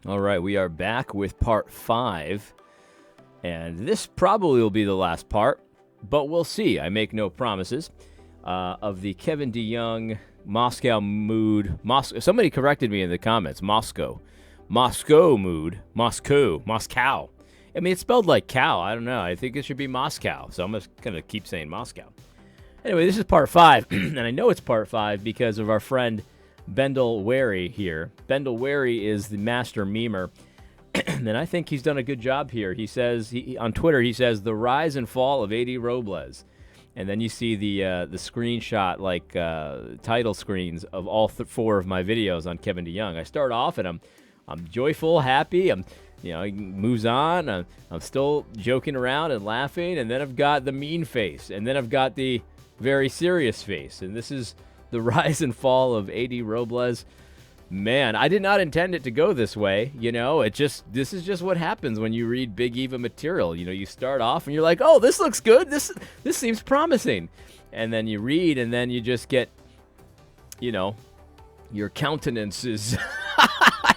All right, we are back with part 5, and this probably will be the last part, but we'll see. I make no promises. Of the Kevin DeYoung Moscow mood. Somebody corrected me in the comments. Moscow mood. Moscow. I mean, it's spelled like cow. I don't know. I think it should be Moscow, so I'm just going to keep saying Moscow. Anyway, this is part 5, and I know it's part 5 because of our friend Bendel Wary here. Bendel Wary is the master memer, and I think he's done a good job here. He says, on Twitter, he says, the rise and fall of A.D. Robles. And then you see the screenshot, like title screens of all 4 of my videos on Kevin DeYoung. I start off, and I'm joyful, happy. He moves on. I'm still joking around and laughing, and then I've got the mean face, and then I've got the very serious face, and this is the rise and fall of A.D. Robles. Man, I did not intend it to go this way. This is just what happens when you read Big Eva material. You start off and you're like, oh, this looks good. This seems promising. And then you read, and then you just get, your countenance is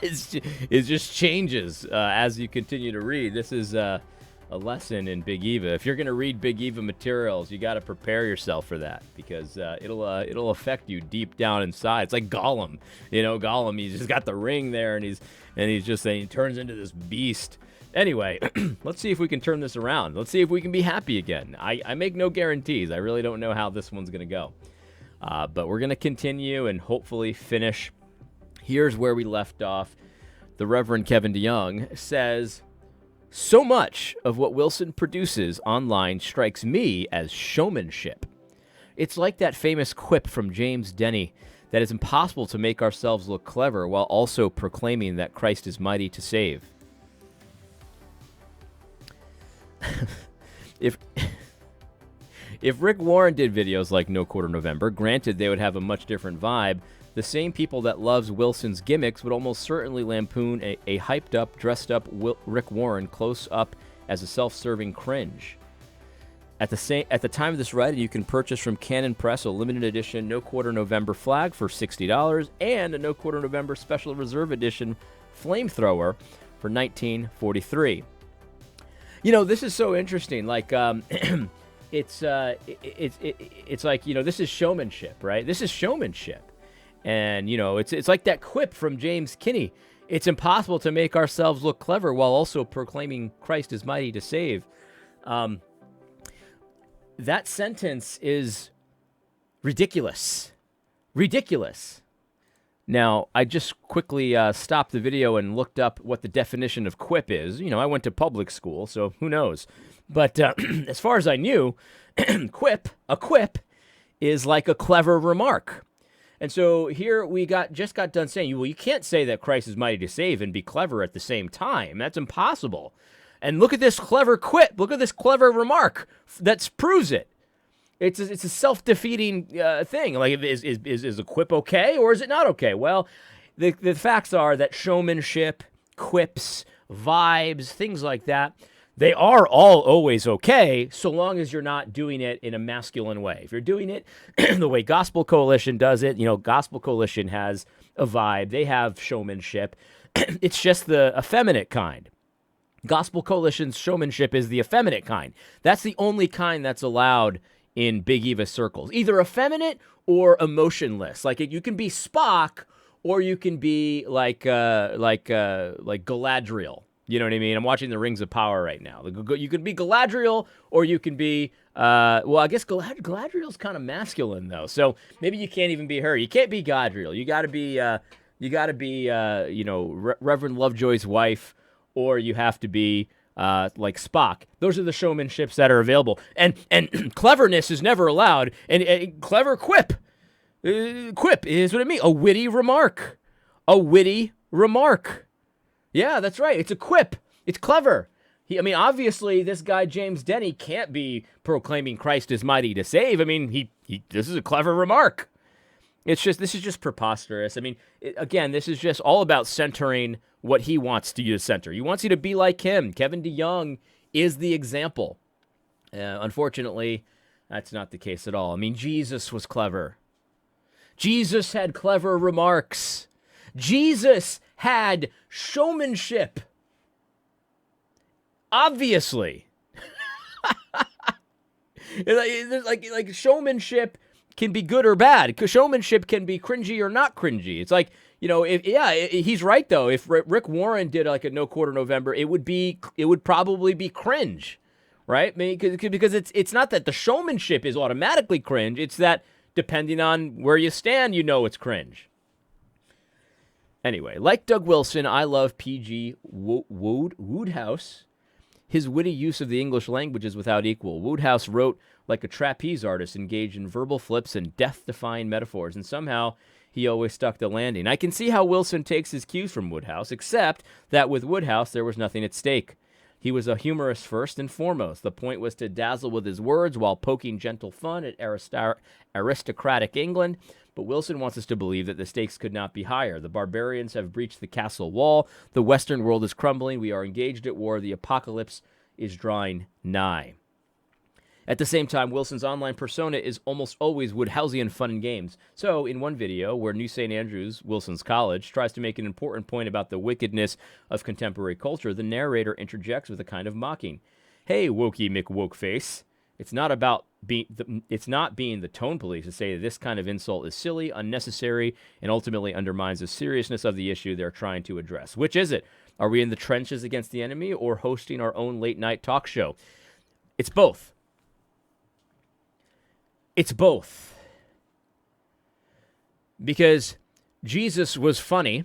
it just changes as you continue to read. This is a lesson in Big Eva. If you're going to read Big Eva materials, you got to prepare yourself for that, because it'll affect you deep down inside. It's like Gollum. Gollum, he's just got the ring there, and he's just saying, he turns into this beast. Anyway, let's see if we can turn this around. Let's see if we can be happy again. I make no guarantees. I really don't know how this one's going to go. But we're going to continue and hopefully finish. Here's where we left off. The Reverend Kevin DeYoung says, so much of what Wilson produces online strikes me as showmanship. It's like that famous quip from James Denny that it's impossible to make ourselves look clever while also proclaiming that Christ is mighty to save. If Rick Warren did videos like No Quarter November, granted they would have a much different vibe, the same people that loves Wilson's gimmicks would almost certainly lampoon a hyped-up, dressed-up Rick Warren close up as a self-serving cringe. At the time of this writing, you can purchase from Canon Press a limited edition No Quarter November flag for $60 and a No Quarter November Special Reserve Edition flamethrower for $19.43. This is so interesting. Like, it's like, this is showmanship, right? This is showmanship. And, it's like that quip from James Kinney. It's impossible to make ourselves look clever while also proclaiming Christ is mighty to save. That sentence is ridiculous. Ridiculous. Now, I just quickly stopped the video and looked up what the definition of quip is. I went to public school, so who knows? But as far as I knew, a quip is like a clever remark. And so here we just got done saying, well, you can't say that Christ is mighty to save and be clever at the same time. That's impossible. And look at this clever quip. Look at this clever remark that proves it. It's a self-defeating thing. Like, is a quip okay or is it not okay? Well, the facts are that showmanship, quips, vibes, things like that, they are all always okay, so long as you're not doing it in a masculine way. If you're doing it the way Gospel Coalition does it, Gospel Coalition has a vibe. They have showmanship. It's just the effeminate kind. Gospel Coalition's showmanship is the effeminate kind. That's the only kind that's allowed in Big Eva circles. Either effeminate or emotionless. Like, you can be Spock, or you can be like Galadriel. You know what I mean? I'm watching the Rings of Power right now. You can be Galadriel, or you can be, I guess Galadriel's kind of masculine, though. So maybe you can't even be her. You can't be Galadriel. You got to be, Reverend Lovejoy's wife, or you have to be like Spock. Those are the showmanships that are available. And cleverness is never allowed. And clever quip. Quip is what I mean. A witty remark. Yeah, that's right. It's a quip. It's clever. Obviously, this guy, James Denny, can't be proclaiming Christ is mighty to save. This is a clever remark. This is just preposterous. Again, this is just all about centering what he wants you to center. He wants you to be like him. Kevin DeYoung is the example. Unfortunately, that's not the case at all. Jesus was clever. Jesus had clever remarks. Jesus had showmanship. Obviously. like showmanship can be good or bad. Showmanship can be cringy or not cringy. It's like, he's right though. If Rick Warren did like a No Quarter November, it would probably be cringe, right? I mean, because it's not that the showmanship is automatically cringe. It's that depending on where you stand, it's cringe. Anyway, like Doug Wilson, I love P.G. Wodehouse. His witty use of the English language is without equal. Wodehouse wrote like a trapeze artist, engaged in verbal flips and death-defying metaphors, and somehow he always stuck the landing. I can see how Wilson takes his cues from Wodehouse, except that with Wodehouse there was nothing at stake. He was a humorist first and foremost. The point was to dazzle with his words while poking gentle fun at aristocratic England. But Wilson wants us to believe that the stakes could not be higher. The barbarians have breached the castle wall. The Western world is crumbling. We are engaged at war. The apocalypse is drawing nigh. At the same time, Wilson's online persona is almost always Woodhouseian fun and games. So, in one video where New St. Andrews, Wilson's college, tries to make an important point about the wickedness of contemporary culture, the narrator interjects with a kind of mocking. Hey, wokey McWokeface. It's not being the tone police to say that this kind of insult is silly, unnecessary, and ultimately undermines the seriousness of the issue they're trying to address. Which is it? Are we in the trenches against the enemy or hosting our own late-night talk show? It's both. It's both. Because Jesus was funny,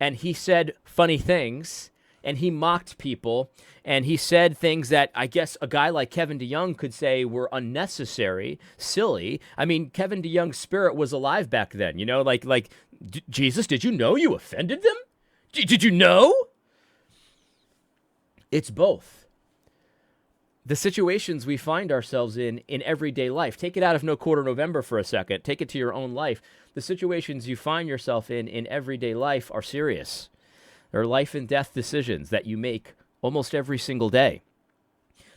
and he said funny things, and he mocked people, and he said things that I guess a guy like Kevin DeYoung could say were unnecessary, silly. I mean, Kevin DeYoung's spirit was alive back then, Jesus, did you know you offended them? Did you know? It's both. The situations we find ourselves in everyday life. Take it out of No Quarter November for a second. Take it to your own life. The situations you find yourself in everyday life are serious. There are life and death decisions that you make almost every single day.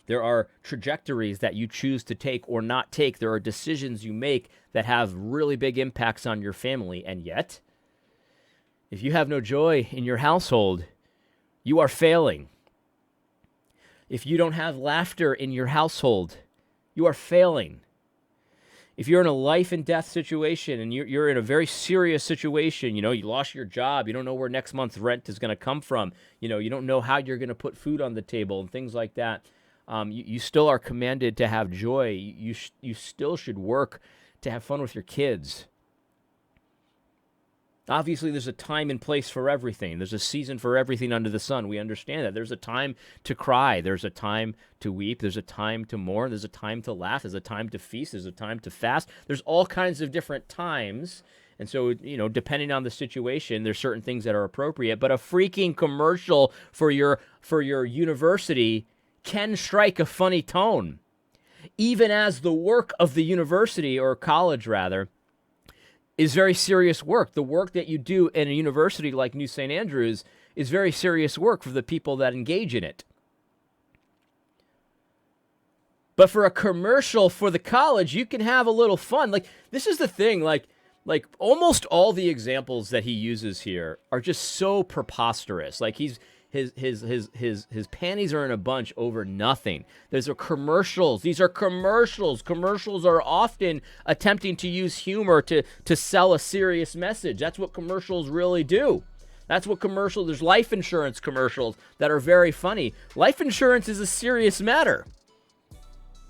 There are trajectories that you choose to take or not take. There are decisions you make that have really big impacts on your family. And yet, if you have no joy in your household, you are failing. If you don't have laughter in your household, you are failing. If you're in a life and death situation and you're in a very serious situation, you lost your job, you don't know where next month's rent is going to come from, you don't know how you're going to put food on the table and things like that, you still are commanded to have joy. You still should work to have fun with your kids. Obviously, there's a time and place for everything. There's a season for everything under the sun. We understand that. There's a time to cry. There's a time to weep. There's a time to mourn. There's a time to laugh. There's a time to feast. There's a time to fast. There's all kinds of different times. And so, depending on the situation, there's certain things that are appropriate. But a freaking commercial for your university can strike a funny tone. Even as the work of the university, or college rather, is very serious work. The work that you do in a university like New St. Andrews is very serious work for the people that engage in it. But for a commercial for the college, you can have a little fun. This is the thing, like almost all the examples that he uses here are just so preposterous. His panties are in a bunch over nothing. These are commercials. These are commercials. Commercials are often attempting to use humor to sell a serious message. That's what commercials really do. There's life insurance commercials that are very funny. Life insurance is a serious matter.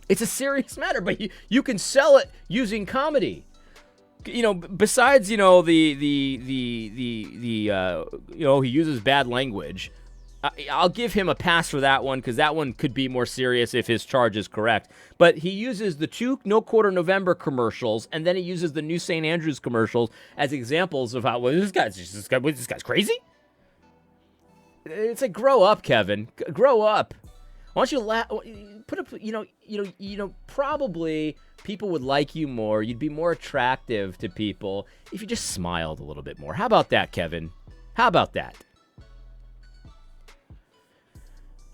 It's a serious matter, but you can sell it using comedy. Besides, he uses bad language. I'll give him a pass for that one because that one could be more serious if his charge is correct. But he uses the 2 No Quarter November commercials, and then he uses the New St. Andrews commercials as examples of how this guy's crazy. It's like, grow up, Kevin. Grow up. Why don't you put up? Probably people would like you more. You'd be more attractive to people if you just smiled a little bit more. How about that, Kevin? How about that?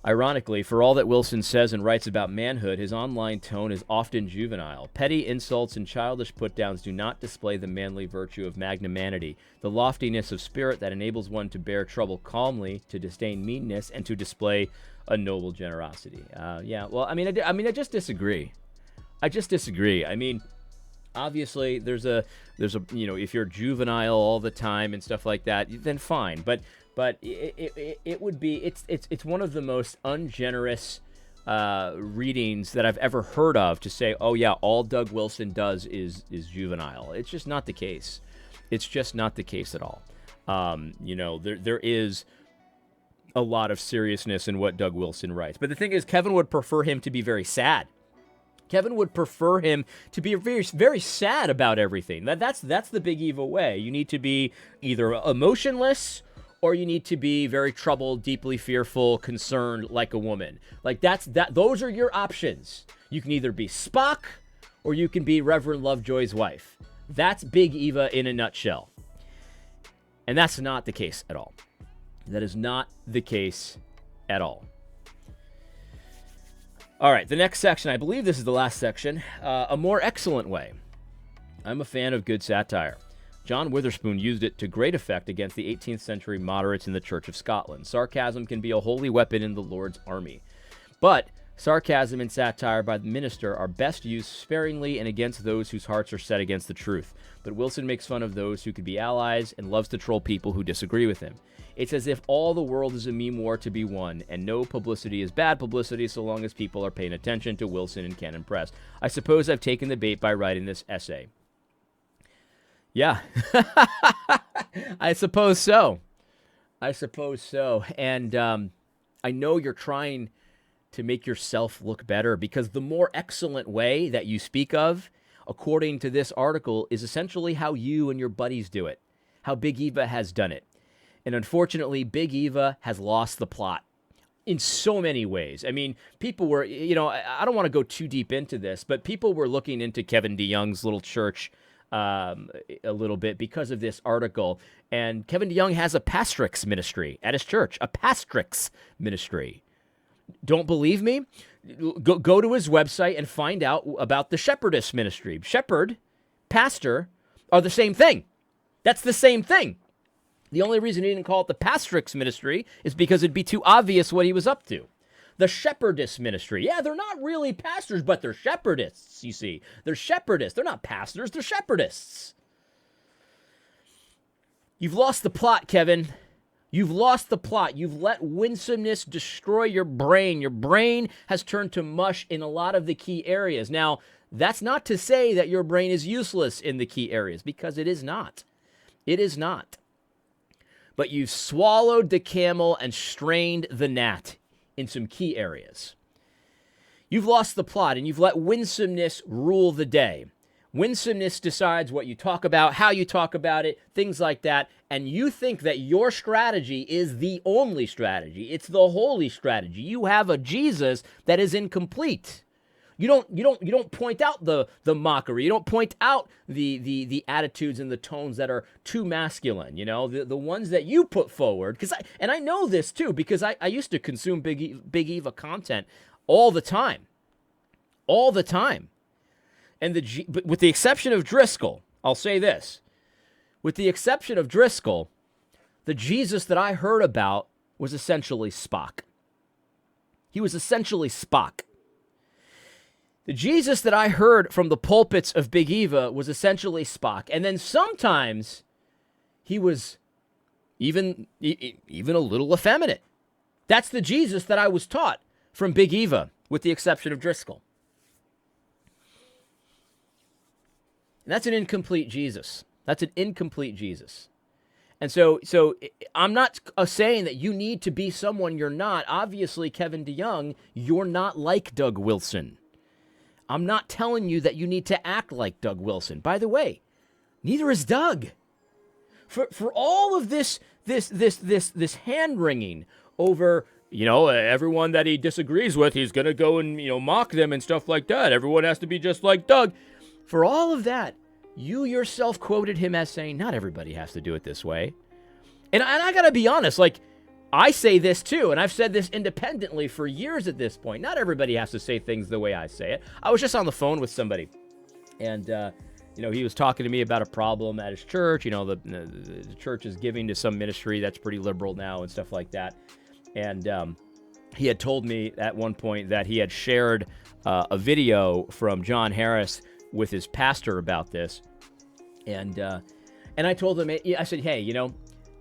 Ironically, for all that Wilson says and writes about manhood, his online tone is often juvenile. Petty insults and childish put-downs do not display the manly virtue of magnanimity, the loftiness of spirit that enables one to bear trouble calmly, to disdain meanness, and to display a noble generosity. I just disagree. I mean, obviously, there's a if you're juvenile all the time and stuff like that, then fine. But it would be it's one of the most ungenerous readings that I've ever heard of to say, oh yeah, all Doug Wilson does is juvenile. It's just not the case. It's just not the case at all. There is a lot of seriousness in what Doug Wilson writes. But the thing is, Kevin would prefer him to be very sad. Kevin would prefer him to be very, very sad about everything. That's the Big Eva way. You need to be either emotionless or you need to be very troubled, deeply fearful, concerned like a woman. Like those are your options. You can either be Spock or you can be Reverend Lovejoy's wife. That's Big Eva in a nutshell. And that's not the case at all. That is not the case at all. All right, the next section, I believe this is the last section, a more excellent way. I'm a fan of good satire. John Witherspoon used it to great effect against the 18th century moderates in the Church of Scotland. Sarcasm can be a holy weapon in the Lord's army. But sarcasm and satire by the minister are best used sparingly and against those whose hearts are set against the truth. But Wilson makes fun of those who could be allies and loves to troll people who disagree with him. It's as if all the world is a meme war to be won, and no publicity is bad publicity so long as people are paying attention to Wilson and Canon Press. I suppose I've taken the bait by writing this essay. Yeah, I suppose so. And I know you're trying to make yourself look better, because the more excellent way that you speak of, according to this article, is essentially how you and your buddies do it, how Big Eva has done it. And unfortunately, Big Eva has lost the plot in so many ways. I mean, people were, I don't want to go too deep into this, but people were looking into Kevin DeYoung's little church a little bit because of this article. And Kevin DeYoung has a pastrix ministry at his church, a pastrix ministry. Don't believe me? Go to his website and find out about the shepherdess ministry. Shepherd, pastor are the same thing. That's the same thing. The only reason he didn't call it the pastrix ministry is because it'd be too obvious what he was up to. The shepherdess ministry. Yeah, they're not really pastors, but they're shepherdess, you see. They're shepherdess. They're not pastors, they're shepherdess. You've lost the plot, Kevin. You've lost the plot. You've let winsomeness destroy your brain. Your brain has turned to mush in a lot of the key areas. Now, that's not to say that your brain is useless in the key areas, because it is not. It is not. But you've swallowed the camel and strained the gnat in some key areas. You've lost the plot, and you've let winsomeness rule the day. Winsomeness decides what you talk about, how you talk about it, things like that, and you think that your strategy is the only strategy. It's the holy strategy. You have a Jesus that is incomplete. You don't point out the mockery. You don't point out the attitudes and the tones that are too masculine. The ones that you put forward. And I know this too, because I used to consume Big Eva content all the time. And with the exception of Driscoll, I'll say this. With the exception of Driscoll, the Jesus that I heard about was essentially Spock. He was essentially Spock. The Jesus that I heard from the pulpits of Big Eva was essentially Spock. And then sometimes he was even a little effeminate. That's the Jesus that I was taught from Big Eva, with the exception of Driscoll. And that's an incomplete Jesus. That's an incomplete Jesus. And so I'm not saying that you need to be someone you're not. Obviously, Kevin DeYoung, you're not like Doug Wilson. I'm not telling you that you need to act like Doug Wilson. By the way, neither is Doug. For all of this hand-wringing over, everyone that he disagrees with, he's going to go and, mock them and stuff like that. Everyone has to be just like Doug. For all of that, you yourself quoted him as saying, not everybody has to do it this way. And I got to be honest, I say this too, and I've said this independently for years at this point. Not everybody has to say things the way I say it. I was just on the phone with somebody, and he was talking to me about a problem at his church. The church is giving to some ministry that's pretty liberal now and stuff like that. And he had told me at one point that he had shared a video from John Harris with his pastor about this. And I told him, I said, hey,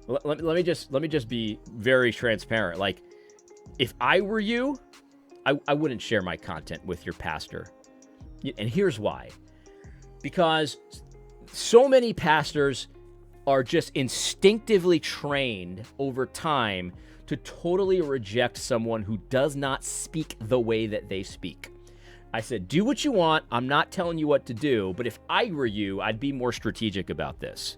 let me just be very transparent. Like, if I were you, I wouldn't share my content with your pastor. And here's why. Because so many pastors are just instinctively trained over time to totally reject someone who does not speak the way that they speak. I said, do what you want. I'm not telling you what to do. But if I were you, I'd be more strategic about this.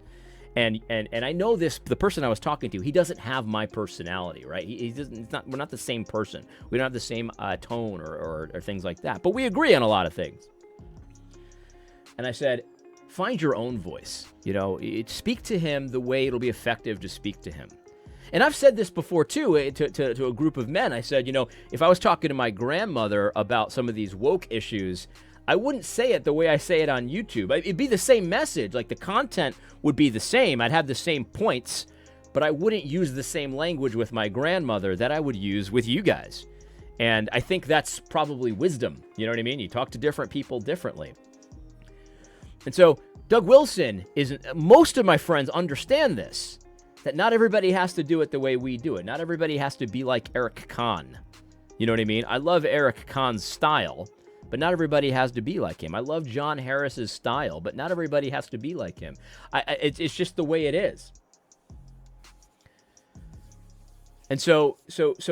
And I know this, the person I was talking to, he doesn't have my personality, right? He doesn't. We're not the same person. We don't have the same tone or things like that. But we agree on a lot of things. And I said, find your own voice. Speak to him the way it'll be effective to speak to him. And I've said this before, too, to a group of men. I said, if I was talking to my grandmother about some of these woke issues, I wouldn't say it the way I say it on YouTube. It'd be the same message. Like, the content would be the same. I'd have the same points, but I wouldn't use the same language with my grandmother that I would use with you guys. And I think that's probably wisdom. You know what I mean? You talk to different people differently. And so Doug Wilson most of my friends understand this, that not everybody has to do it the way we do it. Not everybody has to be like Eric Kahn. You know what I mean? I love Eric Kahn's style, but not everybody has to be like him. I love John Harris's style, but not everybody has to be like him. It's just the way it is. And so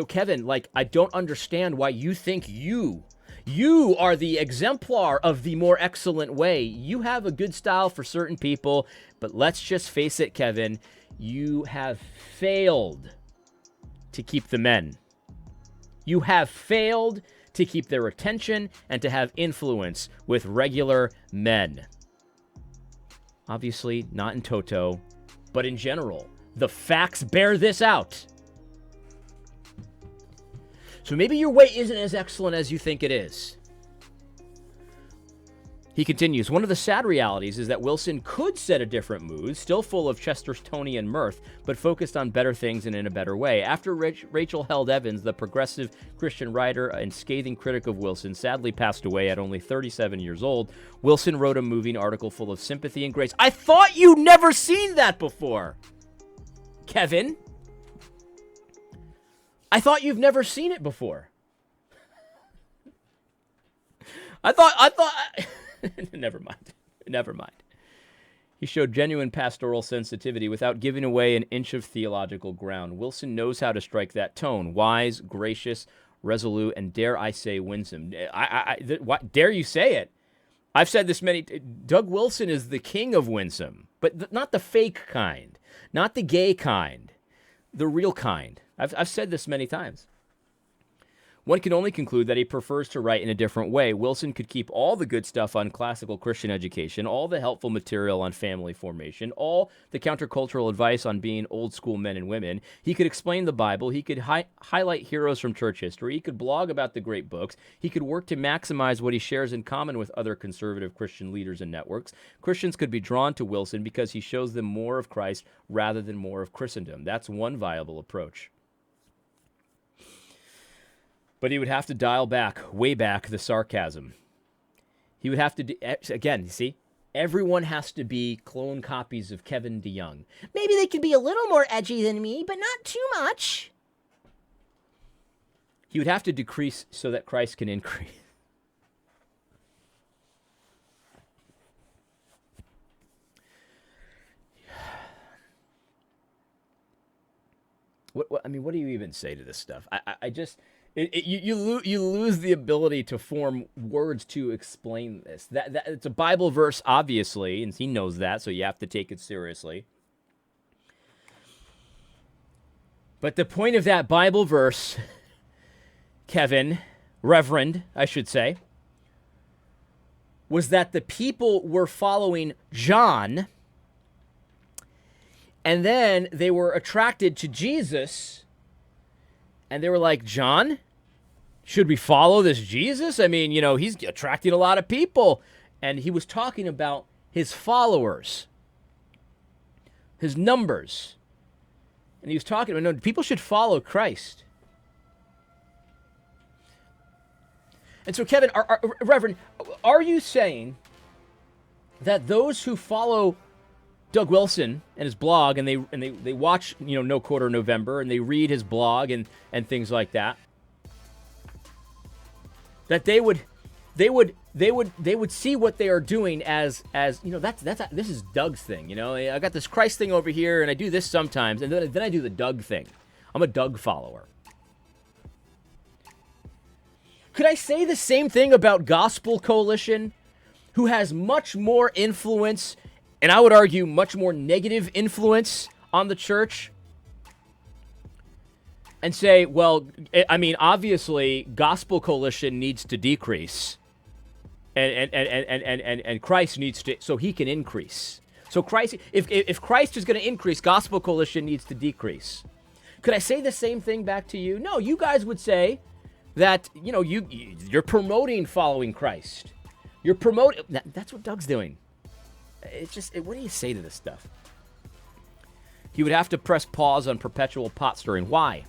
Kevin, like, I don't understand why you think you are the exemplar of the more excellent way. You have a good style for certain people, but let's just face it, Kevin, you have failed to keep the men. You have failed to keep their attention and to have influence with regular men. Obviously, not in toto, but in general. The facts bear this out. So maybe your way isn't as excellent as you think it is. He continues, one of the sad realities is that Wilson could set a different mood, still full of Chestertonian mirth, but focused on better things and in a better way. After Rachel Held Evans, the progressive Christian writer and scathing critic of Wilson, sadly passed away at only 37 years old, Wilson wrote a moving article full of sympathy and grace. I thought you'd never seen that before, Kevin. I thought you've never seen it before. I thought... Never mind. He showed genuine pastoral sensitivity without giving away an inch of theological ground. Wilson knows how to strike that tone. Wise, gracious, resolute, and dare I say winsome. Dare you say it? I've said this many... Doug Wilson is the king of winsome, but not the fake kind. Not the gay kind. The real kind. I've said this many times. One can only conclude that he prefers to write in a different way. Wilson could keep all the good stuff on classical Christian education, all the helpful material on family formation, all the countercultural advice on being old school men and women. He could explain the Bible. He could highlight heroes from church history. He could blog about the great books. He could work to maximize what he shares in common with other conservative Christian leaders and networks. Christians could be drawn to Wilson because he shows them more of Christ rather than more of Christendom. That's one viable approach. But he would have to dial back, way back, the sarcasm. He would have to, again, you see, everyone has to be clone copies of Kevin DeYoung. Maybe they could be a little more edgy than me, but not too much. He would have to decrease so that Christ can increase. What do you even say to this stuff? I just... You lose the ability to form words to explain this. That it's a Bible verse, obviously, and he knows that, so you have to take it seriously. But the point of that Bible verse, Kevin, Reverend, I should say, was that the people were following John, and then they were attracted to Jesus, And they were like, John, should we follow this Jesus? I mean, he's attracting a lot of people. And he was talking about his followers, his numbers. And he was talking about, no, people should follow Christ. And so, Kevin, Reverend, are you saying that those who follow Doug Wilson and his blog, and they watch, No Quarter November, and they read his blog and things like that, that they would see what they are doing as this is Doug's thing. I got this Christ thing over here, and I do this sometimes, and then I do the Doug thing. I'm a Doug follower. Could I say the same thing about Gospel Coalition, who has much more influence, and I would argue much more negative influence on the church? And say, well, I mean, obviously, Gospel Coalition needs to decrease, and Christ needs to, so he can increase. So Christ, if Christ is going to increase, Gospel Coalition needs to decrease. Could I say the same thing back to you? No, you guys would say that, you're promoting following Christ. You're promoting, that's what Doug's doing. It's just, what do you say to this stuff? He would have to press pause on perpetual pot stirring. Why?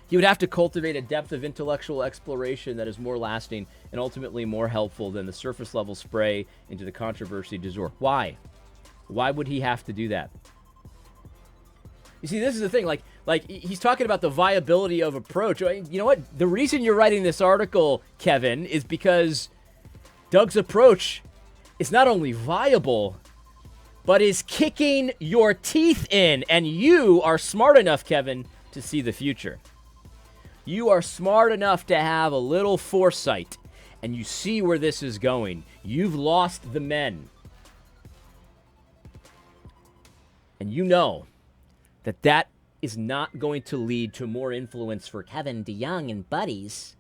He would have to cultivate a depth of intellectual exploration that is more lasting and ultimately more helpful than the surface level spray into the controversy du jour. Why? Why would he have to do that? You see, this is the thing, like he's talking about the viability of approach. You know what? The reason you're writing this article, Kevin, is because Doug's approach is not only viable, but is kicking your teeth in. And you are smart enough, Kevin, to see the future. You are smart enough to have a little foresight, and you see where this is going. You've lost the men. And you know that is not going to lead to more influence for Kevin DeYoung and buddies,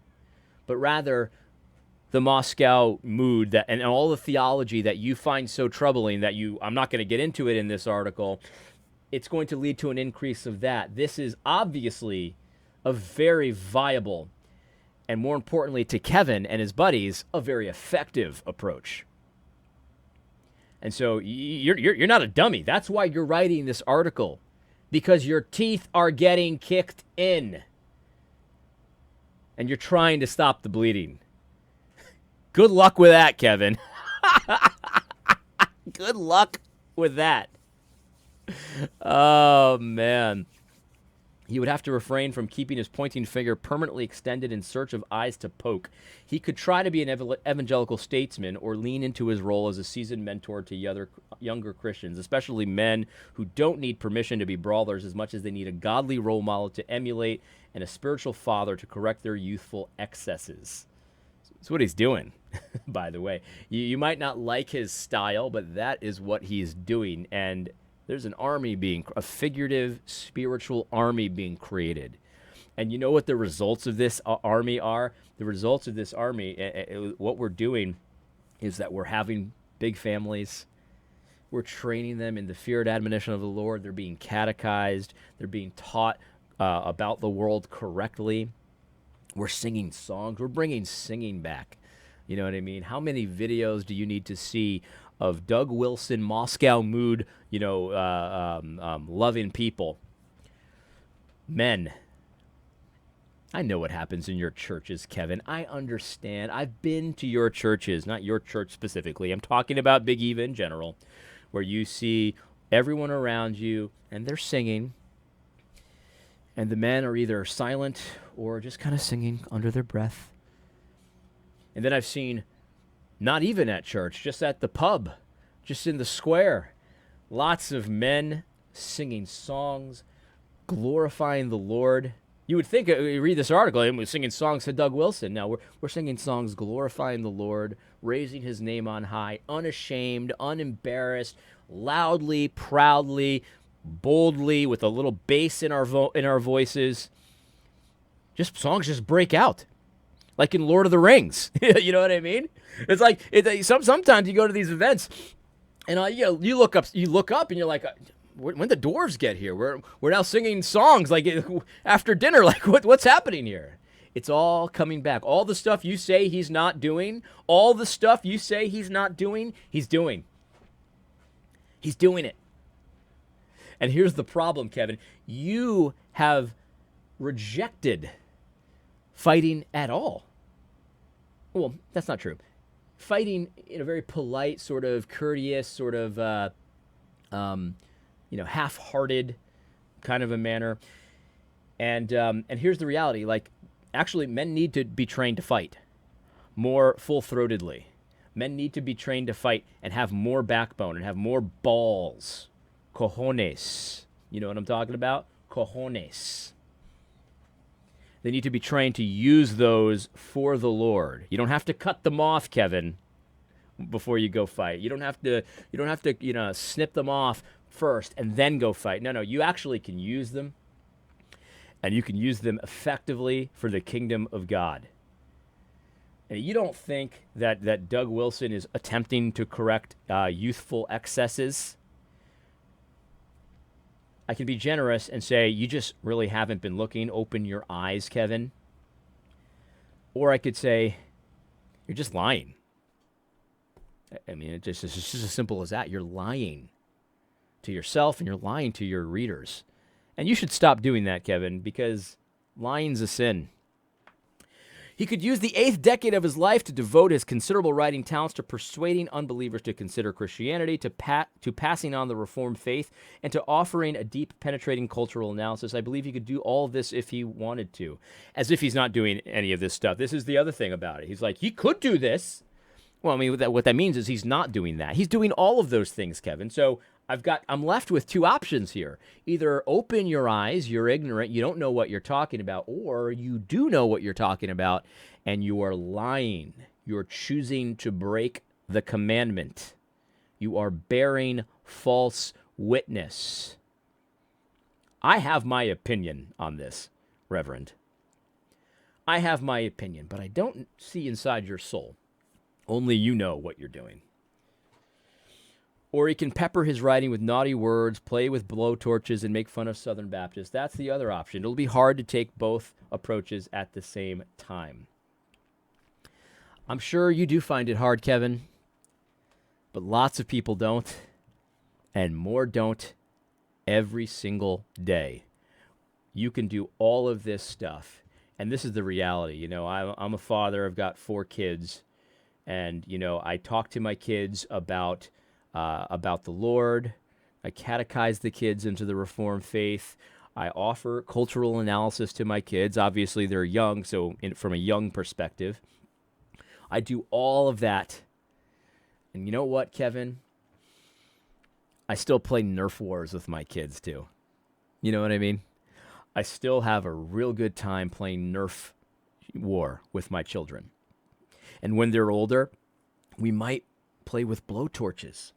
but rather the Moscow mood and all the theology that you find so troubling that I'm not going to get into it in this article. It's going to lead to an increase of that. This is obviously a very viable, and more importantly to Kevin and his buddies, a very effective approach. And so you're not a dummy. That's why you're writing this article, because your teeth are getting kicked in, and you're trying to stop the bleeding. Good luck with that, Kevin. Good luck with that. Oh, man. He would have to refrain from keeping his pointing finger permanently extended in search of eyes to poke. He could try to be an evangelical statesman or lean into his role as a seasoned mentor to younger Christians, especially men who don't need permission to be brawlers as much as they need a godly role model to emulate and a spiritual father to correct their youthful excesses. That's what he's doing, by the way. You might not like his style, but that is what he's doing. And there's a figurative spiritual army being created. And you know what the results of this army are? The results of this army, what we're doing is that we're having big families. We're training them in the fear and admonition of the Lord. They're being catechized. They're being taught about the world correctly. We're singing songs. We're bringing singing back. You know what I mean? How many videos do you need to see of Doug Wilson, Moscow mood, loving people? Men. I know what happens in your churches, Kevin. I understand. I've been to your churches, not your church specifically. I'm talking about Big Eva in general, where you see everyone around you, and they're singing, and the men are either silent or just kind of singing under their breath. And then I've seen, not even at church, just at the pub, just in the square, lots of men singing songs, glorifying the Lord. You would think, you read this article, and we're singing songs to Doug Wilson. Now we're singing songs glorifying the Lord, raising his name on high, unashamed, unembarrassed, loudly, proudly, boldly, with a little bass in our voices. Just songs just break out, like in Lord of the Rings. You know what I mean? It's like sometimes you go to these events, and you look up, and you're like, when the dwarves get here, we're now singing songs like after dinner. Like what's happening here? It's all coming back. All the stuff you say he's not doing, all the stuff you say he's not doing, he's doing. He's doing it. And here's the problem, Kevin. You have rejected fighting at all. Well, that's not true. Fighting in a very polite, sort of courteous, sort of, half-hearted kind of a manner. And here's the reality. Like, actually, men need to be trained to fight more full-throatedly. Men need to be trained to fight and have more backbone and have more balls. Cojones. You know what I'm talking about? Cojones. They need to be trained to use those for the Lord. You don't have to cut them off, Kevin, before you go fight. You don't have to, snip them off first and then go fight. No, you actually can use them, and you can use them effectively for the kingdom of God. And you don't think that Doug Wilson is attempting to correct youthful excesses? I can be generous and say, you just really haven't been looking. Open your eyes, Kevin. Or I could say, you're just lying. I mean, it's just as simple as that. You're lying to yourself and you're lying to your readers. And you should stop doing that, Kevin, because lying's a sin. He could use the 8th decade of his life to devote his considerable writing talents to persuading unbelievers to consider Christianity, to passing on the Reformed faith, and to offering a deep, penetrating cultural analysis. I believe he could do all of this if he wanted to. As if he's not doing any of this stuff. This is the other thing about it. He's like, he could do this. Well, I mean, what that means is he's not doing that. He's doing all of those things, Kevin. So I'm left with two options here. Either open your eyes, you're ignorant, you don't know what you're talking about, or you do know what you're talking about, and you are lying. You're choosing to break the commandment. You are bearing false witness. I have my opinion on this, Reverend. I have my opinion, but I don't see inside your soul. Only you know what you're doing. Or he can pepper his writing with naughty words, play with blowtorches, and make fun of Southern Baptists. That's the other option. It'll be hard to take both approaches at the same time. I'm sure you do find it hard, Kevin, but lots of people don't, and more don't every single day. You can do all of this stuff, and this is the reality. You know, I'm a father. I've got 4 kids, and, you know, I talk to my kids about the Lord. I catechize the kids into the Reformed faith. I offer cultural analysis to my kids. Obviously, they're young, so from a young perspective, I do all of that. And you know what, Kevin? I still play Nerf wars with my kids, too. You know what I mean? I still have a real good time playing Nerf war with my children. And when they're older, we might play with blowtorches.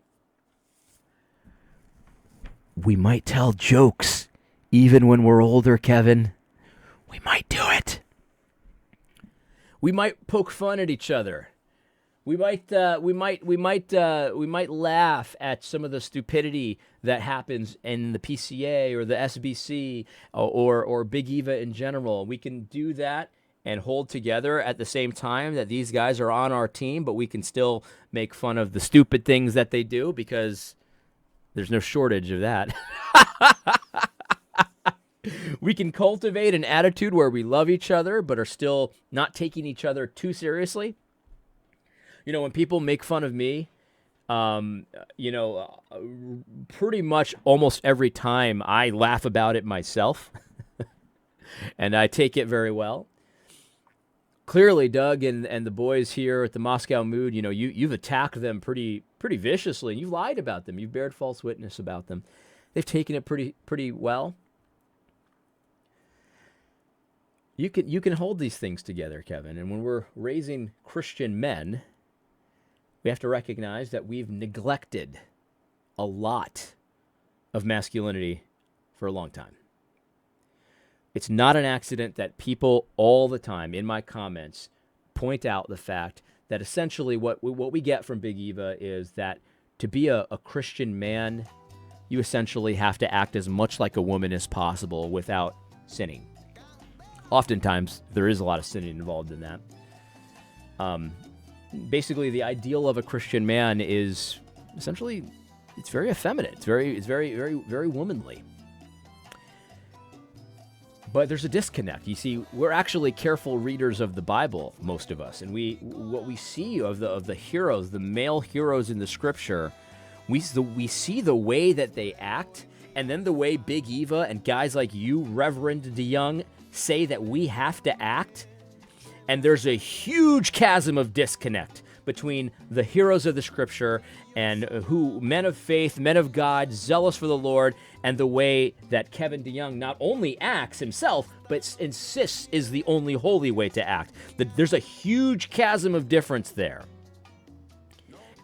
We might tell jokes even when we're older, Kevin. We might do it. We might poke fun at each other. We might laugh at some of the stupidity that happens in the PCA or the SBC or Big Eva in general. We can do that and hold together at the same time that these guys are on our team, but we can still make fun of the stupid things that they do because there's no shortage of that. We can cultivate an attitude where we love each other, but are still not taking each other too seriously. You know, when people make fun of me, pretty much almost every time I laugh about it myself, and I take it very well. Clearly, Doug and the boys here at the Moscow Mood, you know, you've attacked them pretty viciously, and you've lied about them. You've bared false witness about them. They've taken it pretty well. You can hold these things together, Kevin. And when we're raising Christian men, we have to recognize that we've neglected a lot of masculinity for a long time. It's not an accident that people all the time in my comments point out the fact that essentially what we get from Big Eva is that to be a Christian man, you essentially have to act as much like a woman as possible without sinning. Oftentimes, there is a lot of sinning involved in that. Basically, the ideal of a Christian man is essentially, it's very effeminate. It's very womanly. But there's a disconnect. You see, we're actually careful readers of the Bible, most of us, and what we see of the heroes, the male heroes in the Scripture, we see the way that they act, and then the way Big Eva and guys like you, Reverend DeYoung, say that we have to act. And there's a huge chasm of disconnect between the heroes of the Scripture and men of faith, men of God, zealous for the Lord, and the way that Kevin DeYoung not only acts himself, but insists is the only holy way to act. There's a huge chasm of difference there.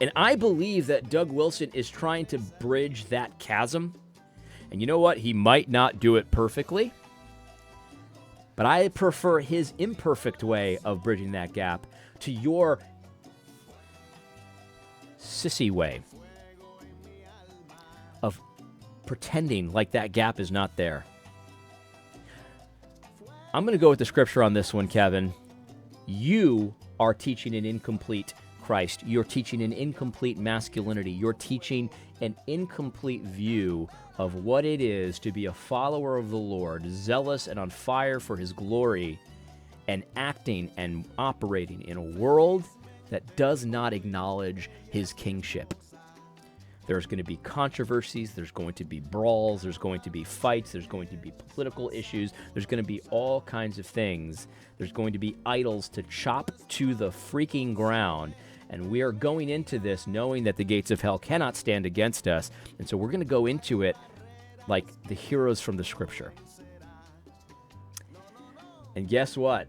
And I believe that Doug Wilson is trying to bridge that chasm. And you know what? He might not do it perfectly. But I prefer his imperfect way of bridging that gap to your sissy way of pretending like that gap is not there. I'm going to go with the Scripture on this one, Kevin. You are teaching an incomplete Christ. You're teaching an incomplete masculinity. You're teaching an incomplete view of what it is to be a follower of the Lord, zealous and on fire for his glory, and acting and operating in a world that does not acknowledge his kingship. There's going to be controversies, there's going to be brawls, there's going to be fights, there's going to be political issues, there's going to be all kinds of things. There's going to be idols to chop to the freaking ground. And we are going into this knowing that the gates of hell cannot stand against us. And so we're going to go into it like the heroes from the Scripture. And guess what?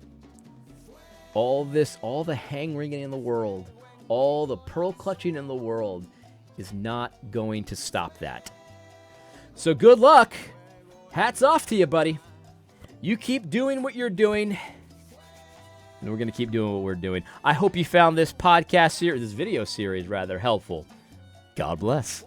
All the hand-wringing in the world, all the pearl-clutching in the world is not going to stop that. So good luck. Hats off to you, buddy. You keep doing what you're doing. And we're going to keep doing what we're doing. I hope you found this video series, helpful. God bless.